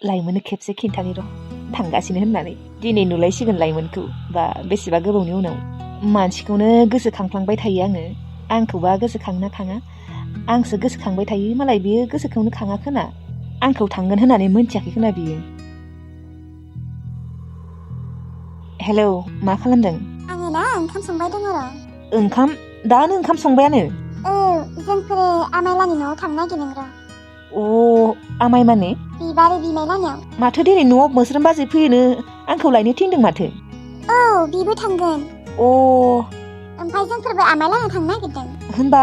लाइमोननो खेबसे खिन्थानि र' थांगासिनो होननानै दिनै नुलायसिगोन लाइमोनखौ बा बेसेबा गोबावनि उनाव मानसिखौनो गोसोखांफ्लांबाय थायो आङो आंखौबा गोसोखांना खाङा आंसो गोसोखांबाय थायो मालाय बियो गोसोखांनो खाङा खोना आंखौ थांगोन होननानै मोनथियाखै खोना बियो हेलौ मा खालामदों आङो ना ओंखाम संबाय दङ र' ओंखाम दानो ओंखाम संबायानो जोंफोरो आमाइलानि न'आव थांनो नागिरदों र' आमाइ माने बिबार बिमाइ लानियाव माथो दिनै न'आव मोस्रोम बाजै फैयोनो आंखौ लायनो थिनदों माथो बिबो थांगोन ओमफ्राय जोंफोरबो आमाइ लानियाव थांनो नागिरदों होनबा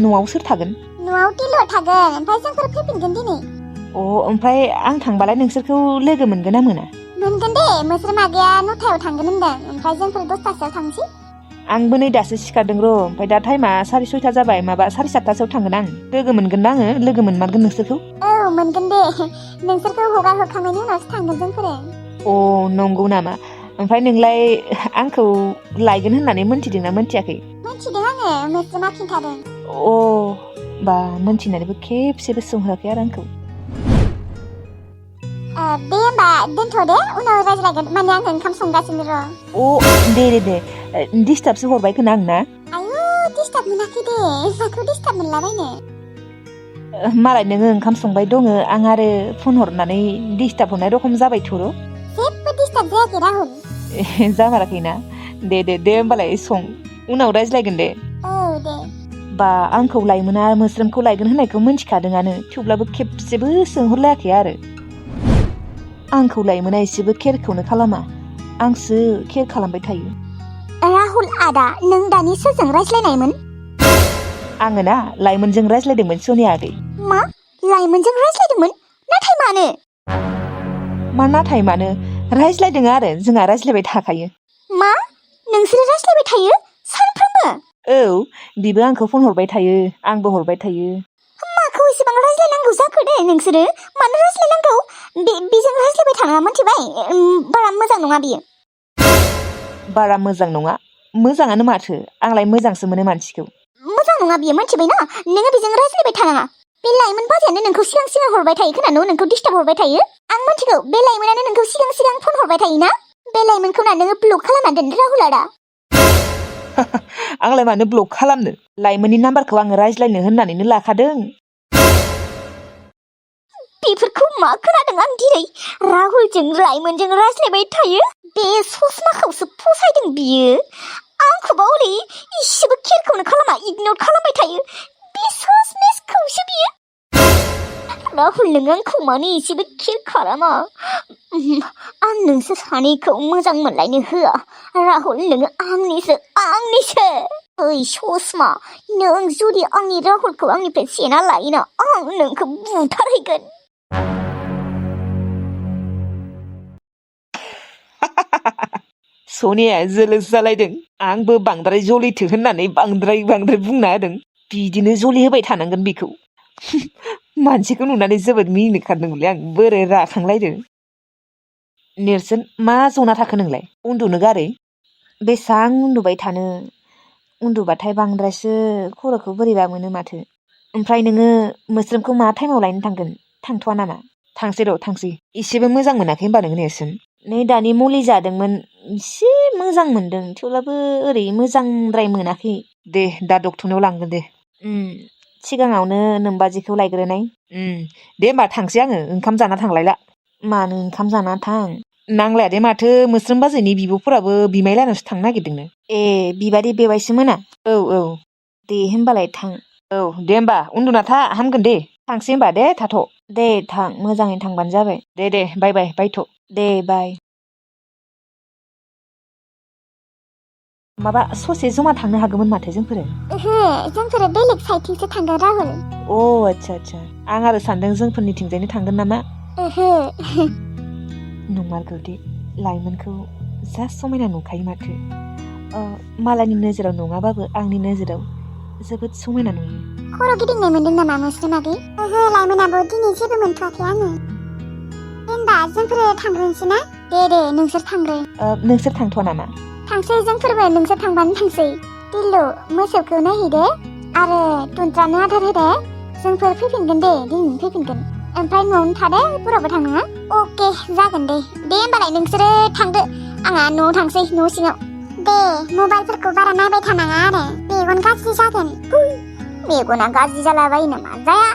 न'आव सोर थागोन न'आव टिलर थागोन ओमफ्राय जोंफोर फैफिनगोन दिनै ओमफ्राय आं थांबालाय नोंसोरखौ लोगो मोनगोन ना मोना मोनगोन दे मोस्रोम आगैया 9टायाव थांगोन होनदों ओमफ्राय जोंफोर 10टासोआव थांसै आंबो नै दासो सिखारदों र' ओमफ्राय दा टाइमा 6:30 जाबाय माबा 7:30 थांगोन आं लोगो मोनगोन ना आङो लोगो मोनमारगोन नोंसोरखौ मोनगोन दे नोंसोरखौ हगार हरखांनायनि उनावसो थांगोन जोंफोरो नंगौ नामा ओमफ्राय नोंलाय आंखौ लायगोन होननानै मोनथिदोंना मोनथियाखै मोनथिदों आङो मोस्रोमा खिन्थादों बा मोनथिनानैबो खेबसेबो सोंहराखै आरो आंखौ दे होमबा दोनथ' दे उनाव रायज्लायगोन माने आं ओंखाम संगासिनो र' दे डिस्टार्बसो हरबाय खोना आं ना आयु डिस्टार्ब मोनाखै दे माखौ डिस्टार्ब मोनलाबायनो मालाय नोङो ओंखाम संबाय दङ आं आरो फन हरनानै डिस्टार्ब हरनाय रखम जाबाय थर' जेबो डिस्टार्ब जायाखै राहुल जामाराखैना दे होमबालाय सं उनाव रायज्लायगोन दे दे बा आंखौ लायमोना मोस्रोमखौ लायगोन होननायखौ मिन्थिखादोंआनो थेवब्लाबो खेबसेबो सोंहरलायाखै आरो आंखौ लायमोना एसेबो केयारखौनो खालामा आंसो केयार खालामबाय थायो राहुल आदा नों दानि सोरजों रायज्लायनायमोन आङो ना लाइमोनजों रायज्लायदोंमोन सनिया आगै मा लाइमोनजों रायज्लायदोंमोन नाथाय मानो रायज्लायदों आरो जोंहा रायज्लायबाय थाखायो मा नोंसोरो रायज्लायबाय थायो सानफ्रोमबो बिबो आंखौ फन हरबाय थायो आंबो हरबाय थायो माखौ इसेबां रायज्लायनांगौ जाखो दे नोंसोरो मानो रायज्लायनांगौ बेजों रायज्लायबाय थाङा मिथिबाय बारा मोजां नङा बियो बारा मोजां नङा मोजाङानो माथो आंलाय मोजांसो मोनो मानसिखौ मोजां नङा बियो मिथिबायना नोङो बेजों रायज्लायबाय थानाङा बे लाइमोन बाजैयानो नोंखौ सिगां हरबाय थायो खोना नोंखौ डिस्टार्ब हरबाय थायो आं मिथिगौ बे लाइमोनानो नोंखौ सिगां फन हरबाय थायोना बे लाइमोनखौ ना नोङो ब्लक खालामना दोन राहुल आदा आंलाय मानो ब्लक खालामनो लाइमोननि नाम्बारखौ आङो रायज्लायनो होननानैनो लाखादों बेफोरखौ मा खोनादों आं दिनै राहुलजों लाइमोनजों रायज्लायबाय थायो बे ससमाखौसो फसायदों बियो आंखौबा हरै इसेबो केयारखौनो खालामा इगनर खालामबाय थायो बे ससमेसखौसो बियो राहुल नों आंखौ मानो इसेबो केयार खालामा आं नोंसोर सानैखौ मोजां मोनलायनो होआ राहुल नोङो आंनिसो ओइ ससमा नों जुदि आंनि राहुलखौ आंनिफ्राय सेना लायोना आं नोंखौ बुथारहैगोन सनिया जेलस जालायदों आंबो बांद्राय जलिथो होननानै बांद्राय बुंना होदों बिदिनो जलि होबाय थानांगोन बेखौ मानसिखौ नुनानै जोबोद मिनिनो खारदोंमोनलै आं बोरै राखांलायदों नेरसोन मा जना थाखो नोंलाय उन्दुनो गारै बेसां उन्दुबाय थानो उन्दुबाथाय बांद्रायसो खर'खौ बोरैबा मोनो माथो ओमफ्राय नोङो मोस्रोमखौ मा टाइमाव लायनो थांगोन थांथ'वा नामा थांसै एसेबो मोजां मोनाखै होनबा नोङो नेरसोन नै दानि मुलि जादोंमोन एसे मोजां मोनदों थेवब्लाबो ओरै मोजांद्राय मोनाखै दे दा डक्टरनाव लांगोन दे सिगाङावनो नोमबाजिखौ लायग्रोनाय दे होमबा थांसै आङो ओंखाम जाना थांलायला मानो ओंखाम जाना थां नांलाया दे माथो मोस्रोम बाजैनि बिब'फोराबो बिमाय लानावसो थांनो नागिरदोंनो बिबादि बेवाइसो मोना औ दे होमबालाय थां दे होमबा उन्दुना था हामगोन दे थांसै होमबा दे थाथ' दे थां मोजाङै थांबानो जाबाय दे बाय बायथ' दे बाय माबा ससे जमा थांनो हागौमोन माथो जोंफोरो जोंफोरो बेलेग साइडथिंसो थांगोन राहुल आच्छा आं आरो सानदों जोंफोरनिथिंजायनो थांगोन नामा नंमारगौ दे लाइमोनखौ जा समायना नुखायो माथो मालायनि नोजोराव नङाबाबो आंनि नोजोराव जोबोद समायना नुयो खर' गिदिंनाय मोनदों नामा मोस्रोम आगै लाइमोनाबो दिनै जेबो मोनथ'वाखै आङो होनबा जोंफोरो थांग्रोनोसै ना दे नोंसोर थांग्रो नोंसोर थांथ'वा नामा थांसै जोंफोरबो नोंसोर थांबानो थांसै दिल्लु मोसौखौ नायहैदो आरो टुन्ट्रानो आदार होदो जोंफोर फैफिनगोन दे दिनै फैफिनगोन ओमफ्राय न'आवनो थादो बोरावबो थांनाङा अके जागोन दे होमबालाय नोंसोरो थांदो आंहा न'आव थांसै न' सिङाव दे मबाइलफोरखौ बारा नायबाय थानाङा आरो मेगन गाज्रि जागोन मेगना गाज्रि जालाबायो नामा जाया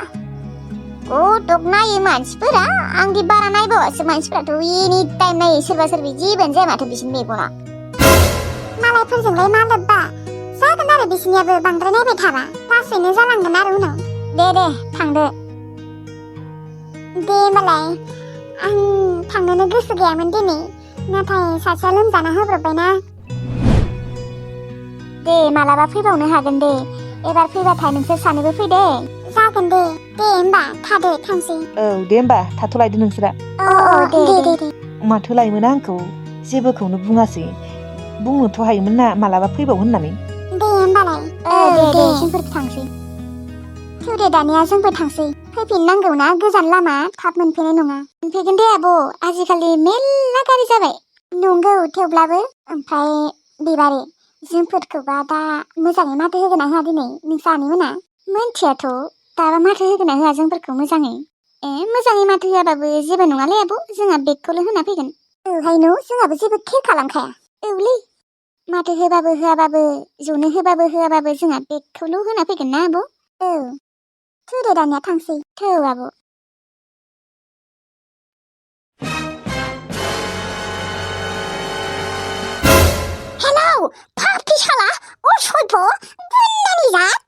गथक नायो मानसिफोरा आंदि बारा नायबावासो मानसिफोराथ' एनि टाइम नायो सोरबा सोरबि जेबोआनो जाया माथो बिसोरनि मेगना मालायफोरजोंलाय मा लोब्बा जागोन आरो बिसोरनियाबो बांद्राय नायबाय थाबा लासैनो जालांगोन आरो उनाव दे थांदो दे होमबालाय आं थांनोनो गोसो गैयामोन दिनै नाथाय सासेया लोमजाना होब्रबबायना दे मालाबा फैबावनो हागोन दे एबार फैबाथाय नोंसोर सानैबो फैदे जागोन दे होमबा थादो थांसै औ दे होमबा थाथ'लायदो नोंसोरा दे माथो लायमोना आंखौ जेबोखौनो बुङासै बुंनोथ' हायोमोन ना मालाबा फैबाव होननानै दे होमबालाय दे जोंफोर थांसै थौदे दानिया जोंबो थांसै फैफिननांगौ ना गोजान लामा थाब मोनफैनाय नङा मोनफैगोन दे आब' आजिखालि मेल्ला गारि जाबाय नंगौ थेवब्लाबो ओमफ्राय बिबारि जोंफोरखौबा दा मोजाङै माथो होगोन ना होआ दिनै नोंसानिमोना मोनथियाथ' दाबा माथो होगोन ना होआ जोंफोरखौ मोजाङै मोजाङै माथो होआबाबो जेबो नङालै आब' जोंहा बेगखौल' होना फैगोन औहाय न' जोंहाबो जेबो खेर खालामखाया औलै माथो होबाबो होआबाबो जनो होबाबो होआबाबो जोंहा बेगखौल' होना फैगोन ना आब' औ थौदे दानिया थांसै थौ आब' हेलौ फाफि साला असयथ' बुन्नानि जात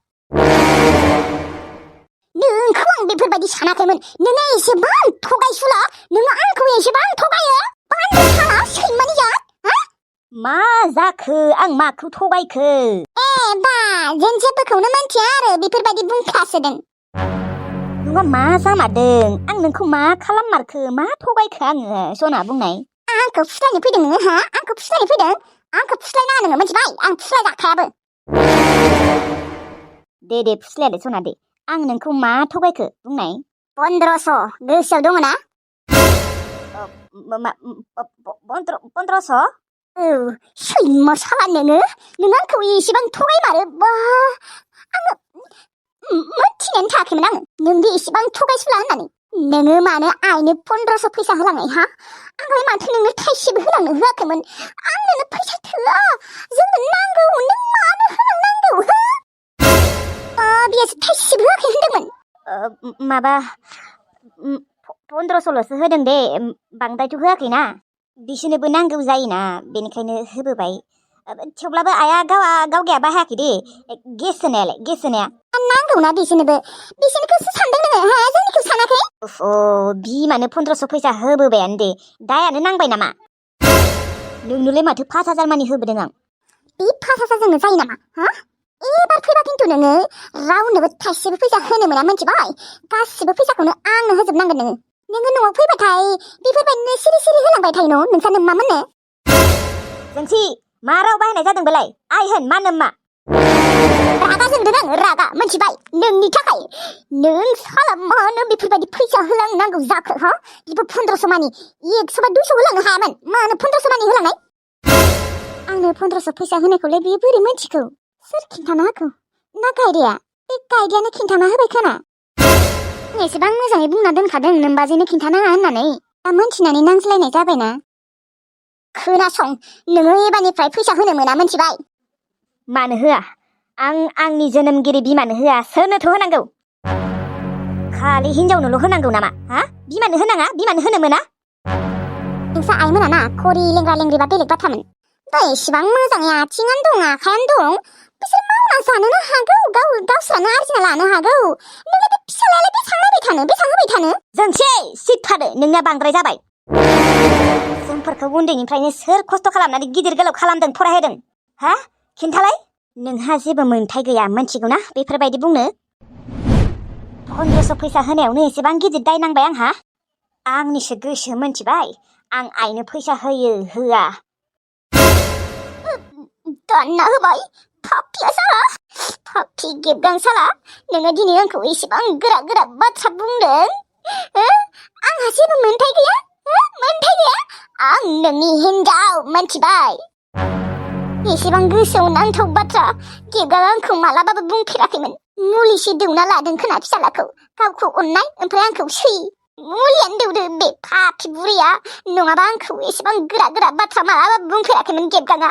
नोंखौ आं बेफोरबायदि सानाखैमोन नोङो एसेबां थगायसुला नोङो आंखौ एसेबां थगायो बान्दो साला सैमानि जात मा जाखो आं माखौ थगायखो बा जों जेबोखौनो मिन्थिया आरो बेफोरबायदि बुंखासोदों नङा मा जामारदों आं नोंखौ मा खालाममारखो मा थगायखो आङो सना बुंनाय आंखौ फुस्लायनो फैदों नोङो आंखौ फुस्लायनो फैदों आंखौ फुस्लायनाङा नोङो मिथिबाय आं फुस्लाय जाखायाबो दे फुस्लाया दे सना दे आं नोंखौ मा थगायखो बुंनाय 1500 गोसोआव दङ ना 1500 औ सैमा साला नों आंखौ एसेबां थगायमारो बा आङो मोनथिनानै थायाखैमोन आङो नोंदि एसेबां थगायसुला होननानै नोङो मानो आइनो 1500 फैसा होलाङै आंलाय माथो नोंनो थाइसेबो होलांनो होआखैमोन आंनोनो फैसा थोआ जोंनो नांगौ नों मानो होलांनांगौ बियोसो थाइसेबो होआखै होनदोंमोन माबा 1500ल'सो होदों दे बांद्रायथ' होआखैना बिसोरनोबो नांगौ जायोना बेनिखायनो होबोबाय थेवब्लाबो आइया गाव गैया बाहायाखै दे गेस होनाया नांगौना बिसोरनिखौसो सानदों नोङो जोंनिखौ सानाखै बिमानो 1500 फैसा होबोबायानो दे दायानो नांबाय नामा नोंनोलाय माथो 5000 मानि होबोदों आं बे 5000 जोंनो जायो नामा एबार फैबा खिन्थु नोङो रावनोबो थाइसेबो फैसा होनो मोना मिथिबाय गासिबो फैसाखौनो आंनो होजोबनांगोन नोङो न'आव फैबाथाय बेफोरबायदिनो सिरि सिरि होलांबाय थायो न' नोंसानो मा मोनो जोंथि मा राव बाहायनाय जादों बेलाय आइ होन मा नोम्मा रागा जोंदों आङो रागा मिथिबाय नोंनि थाखाय नों साला मानो बेफोरबायदि फैसा होलांनांगौ जाखो बेबो 1500 मानि 100 बा 200 होलांनो हायामोन मानो 1500 मानि होलांनाय आंनो 1500 फैसा होनायखौलाय बे बोरै मिथिगौ सोर खिन्थाना होखो ना गाइदाया बे गाइदायानो खिन्थाना होबाय खोना एसेबां मोजाङै बुंना दोनखादों नोमबाजैनो खिन्थानाङा होननानै दा मोनथिनानै नांज्लायनाय जाबायना खोनासं नोङो एबारनिफ्राय फैसा होनो मोना मिथिबाय मानो होआ आं आंनि जोनोमगिरि बिमानो होआ सोरनोथ' होनांगौ खालि हिनजावनोल' होनांगौ नामा बिमानो होनाङा बिमानो होनो मोना नोंसा आइमोना ना खरि लेंग्रा लेंग्रिबा बेलेग बाथ्रामोन दा एसेबां मोजाङै आथिङानो दं आखायानो दं बिसोर मावना जानोनो हागौ गावसोरानो आरजिना लानो हागौ नोङो बे फिसालायालाय बेसां होबाय थानो जोंसै सिखादो नोंना बांद्राय जाबाय जोंफोरखौ उन्दैनिफ्रायनो सोर खस्थ' खालामनानै गिदिर गोलाव खालामदों फरायहोदों खिन्थालाय नोंहा जेबो मोन्थाय गैया मिथिगौ ना बेफोरबायदि बुंनो 1500 फैसा होनायावनो एसेबां गिदिर दाय नांबाय आंहा आंनिसो गोसो मिथिबाय आं आइनो फैसा होयो होआ दानना होबाय पापिया साला पापि गेबगां साला नोङो दिनै आंखौ एसेबां गोरा बाथ्रा बुंदों आंहा जेबो मोन्थाय गैया आं नोंनि हिनजाव मिथिबाय एसेबां गोसोआव नांथाव बाथ्रा गेबगां आंखौ मालाबाबो बुंफेराखैमोन मुलिसो दौना लादों खोना फिसालाखौ गावखौ अननाय ओमफ्राय आंखौ सै मुलियानो दौदो बे पापि जाथि बुरैया नङाबा आंखौ एसेबां गोरा गोरा बाथ्रा मालाबाबो बुंफेराखैमोन गेबगाङा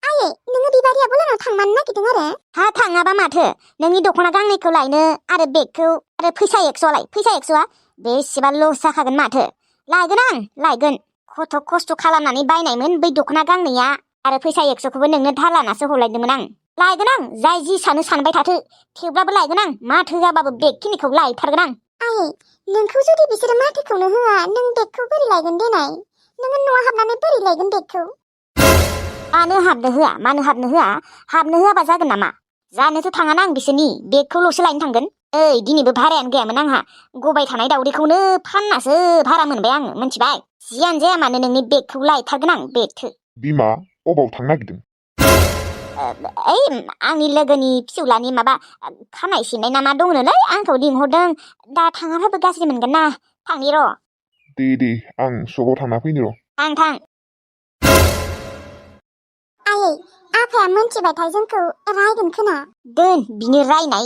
आयै नोङो बिबारिया बोलानाव थांमानो नागिरदों आरो हा थाङाबा माथो नोंनि दख'ना गांनैखौ लायनो आरो बेगखौ आरो फैसा 100 फैसा 100आ बेसेबा लस जाखागोन माथो लायगोन आं लायगोन खथ' खस्थ' खालामनानै बायनायमोन बै दख'ना गांनैया आरो फैसा 100खौबो नोंनो धार लानासो हरलायदोंमोन आं लायगोन आं जाय जि सानो सानबाय थाथो थेवब्लाबो लायगोन आं माथो होआबाबो बेगखिनिखौ लायथारगोन आं आयै नोंखौ जुदि बिसोरो माथोखौनो होआ नों बेगखौ बोरै लायगोन देनाय नोङो न'आव हाबनानै बोरै लायगोन बेगखौ मानो हाबनो होआ हाबनो होआबा जागोन नामा जानोसो थाङाना आं बिसोरनि बेगखौल'सो लायनो थांगोन ओइ दिनैबो भारायानो गैयामोन आंहा गबाय थानाय दावदैखौनो फाननासो भारा मोनबाय आङो मिथिबाय जियानो जाया मानो नोंनि बेगखौ लायथारगोन आं बेगखौ बिमा अबाव थांनो नागिरदों ओइ आंनि लोगोनि फिसौलानि माबा खानाय सिननाय नामा दंनोलै आंखौ लिंहरदों दा थाङाबाबो गाज्रि मोनगोन ना थांनि र' दे आं सकआव थांना फैनि र' थां आयै आफाया मोनथिबायथाय जोंखौ रायगोन खोना दोन बिनि रायनाय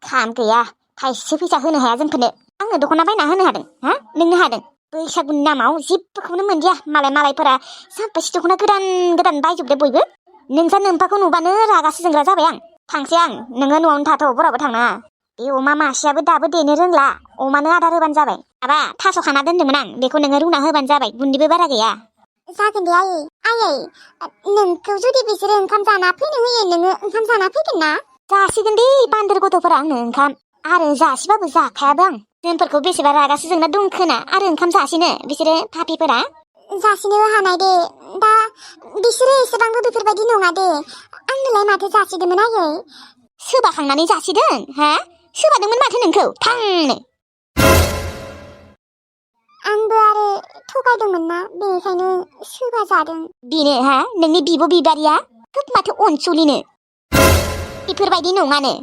खाम गैया थाइसे फैसा होनो हाया जोंफोरनो आंनो दख'ना बायना होनो हादों हा नोंनो हादों बैसागुनि नामाव जेबोखौनो मोनदिया मालायफोरा सानबैसे दख'ना गोदान बायजोबदो बयबो नोंसा नोम्फाखौ नुबानो रागासो जोंग्रा जाबाय आं थांसै आं नोङो न'आवनो थाथ' बोराबो थांनाङा बे अमा मासेयाबो दाबो देनो रोंला अमानो आदार होबानो जाबाय माबा थास' खाना दोन्दोंमोन आं बेखौ नोङो रुना होबानो जाबाय गुन्दैबो बारा गैया जागोन दे आयै नोंखौ जुदि बिसोरो ओंखाम जाना फैनो होयो नोङो ओंखाम जाना फैगोन ना जासिगोन दे बान्दोर गथ'फोरा आंनो ओंखाम आरो जासिबाबो जाखायाबो आं जोंफोरखौ बेसेबा रागासो जोंना दंखोना आरो ओंखाम जासिनो बिसोरो पापिफोरा जासिनो हानाय दे दा बिसोरो एसेबांबो बेफोरबायदि नङा दे आंनोलाय माथो जासिदोंमोन आयै सोबाखांनानै जासिदों हा सोबादोंमोन माथो नोंखौ थांनो आंबो आरो थगायदोंमोन ना बेनिखायनो सोबा जादों बेनो हा नोंनि बिब' बिबारिया खोब माथो अनसुलिनो बेफोरबायदि नङानो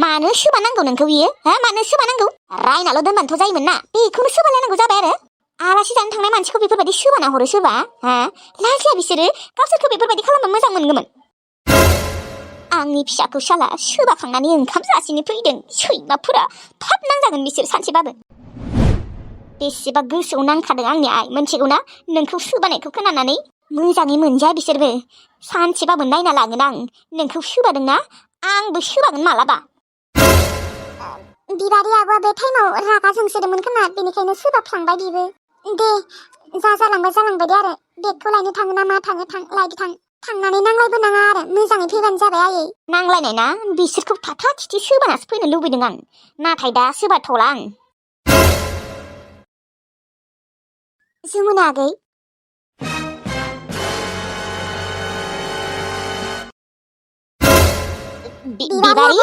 मानो सोबा नांगौ नोंखौ बियो हा मानो सोबा नांगौ रायनाल' दोनबानोथ' जायोमोन ना बेखौनो सोबालायनांगौ जाबाय आरो आलासि जानो थांनाय मानसिखौ बेफोरबायदि सोबाना हरो सोबा हा लाजिया बिसोरो गावसोरखौ बेफोरबायदि खालामबा मोजां मोनगौमोन आंनि फिसाखौ साला सोबाखांनानै ओंखाम जासिनो फैदों सैमाफोरा थाब नांजागोन बिसोर सानसेबाबो बेसेबा गोसोआव नांखादों आंनि आइ मोनथिगौ ना नोंखौ सोबानायखौ खोनानानै मोजाङै मोनजाया बिसोरबो सानसेबाबो नायना लागोन आं नोंखौ सोबादों ना आंबो सोबागोन मालाबा बिबारियाबो बे टाइमाव रागा जोंसोदोंमोन खोमा बेनिखायनो सोबाफ्लांबाय बिबो दे जालांबाय दे आरो बेगखौ लायनो थाङो ना मा थाङो लायदो थांनानै नांलायबो नाङा आरो मोजाङै फैबानो जाबाय आयै नांलायनाय ना बिसोरखौ थाथा थिथि सोबानासो फैनो लुबैदों आं नाथाय दा सोबाथ'ला आं जुमुना आगै बिबारि